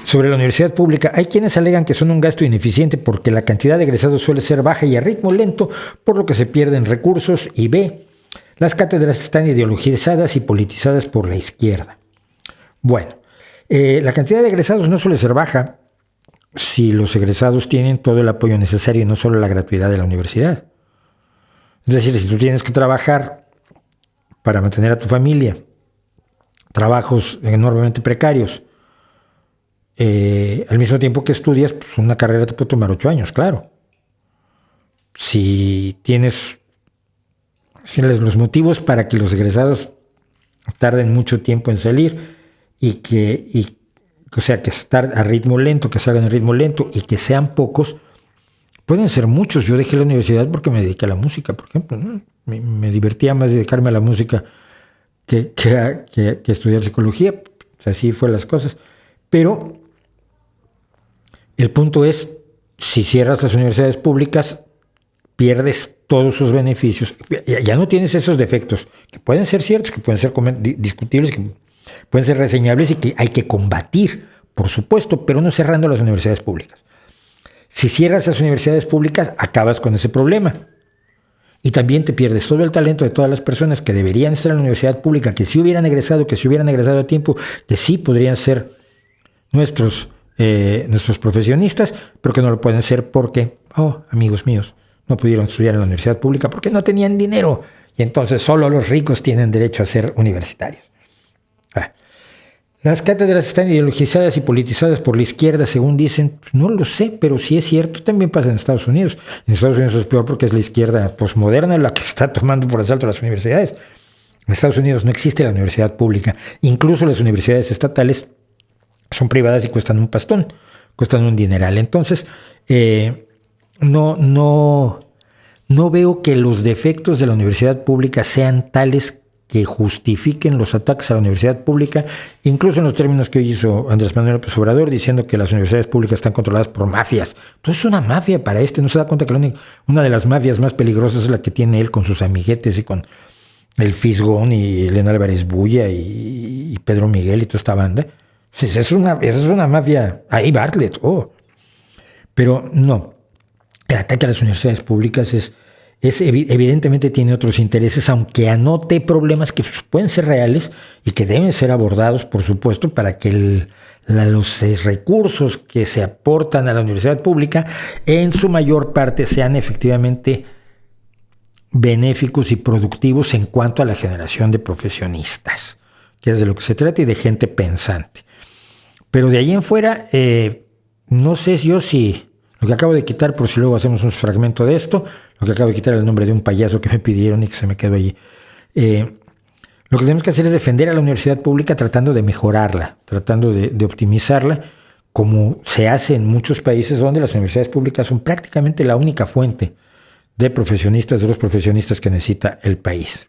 Sobre la universidad pública, hay quienes alegan que son un gasto ineficiente porque la cantidad de egresados suele ser baja y a ritmo lento, por lo que se pierden recursos, y B, las cátedras están ideologizadas y politizadas por la izquierda. Bueno, la cantidad de egresados no suele ser baja si los egresados tienen todo el apoyo necesario y no solo la gratuidad de la universidad. Es decir, si tú tienes que trabajar para mantener a tu familia, trabajos enormemente precarios, al mismo tiempo que estudias, pues una carrera te puede tomar 8 años, claro. Si tienes los motivos para que los egresados tarden mucho tiempo en salir o sea, que estar a ritmo lento, que salgan a ritmo lento y que sean pocos, pueden ser muchos. Yo dejé la universidad porque me dediqué a la música, por ejemplo, ¿no? Me divertía más dedicarme a la música que estudiar psicología. O sea, así fueron las cosas. Pero el punto es, si cierras las universidades públicas, pierdes todos sus beneficios. Ya no tienes esos defectos, que pueden ser ciertos, que pueden ser discutibles, que pueden ser reseñables y que hay que combatir, por supuesto, pero no cerrando las universidades públicas. Si cierras las universidades públicas, acabas con ese problema. Y también te pierdes todo el talento de todas las personas que deberían estar en la universidad pública, que sí hubieran egresado, a tiempo, que sí podrían ser nuestros profesionistas, pero que no lo pueden ser porque, amigos míos, no pudieron estudiar en la universidad pública porque no tenían dinero. Y entonces solo los ricos tienen derecho a ser universitarios. Las cátedras están ideologizadas y politizadas por la izquierda, según dicen. No lo sé, pero si es cierto, también pasa en Estados Unidos. En Estados Unidos es peor porque es la izquierda posmoderna la que está tomando por asalto las universidades. En Estados Unidos no existe la universidad pública. Incluso las universidades estatales son privadas y cuestan un pastón, cuestan un dineral. Entonces, no veo que los defectos de la universidad pública sean tales que justifiquen los ataques a la universidad pública, incluso en los términos que hoy hizo Andrés Manuel López Obrador, diciendo que las universidades públicas están controladas por mafias. Entonces es una mafia para no se da cuenta que una de las mafias más peligrosas es la que tiene él con sus amiguetes y con el Fisgón y Elena Álvarez Bulla y Pedro Miguel y toda esta banda. Esa es una mafia. Ahí Bartlett, Pero no, el ataque a las universidades públicas evidentemente tiene otros intereses, aunque anote problemas que pueden ser reales y que deben ser abordados, por supuesto, para que los recursos que se aportan a la universidad pública en su mayor parte sean efectivamente benéficos y productivos en cuanto a la generación de profesionistas, que es de lo que se trata, y de gente pensante. Pero de ahí en fuera, no sé si lo que acabo de quitar, por si luego hacemos un fragmento de esto, lo que acabo de quitar es el nombre de un payaso que me pidieron y que se me quedó allí. Lo que tenemos que hacer es defender a la universidad pública tratando de mejorarla, tratando de optimizarla, como se hace en muchos países donde las universidades públicas son prácticamente la única fuente de los profesionistas que necesita el país.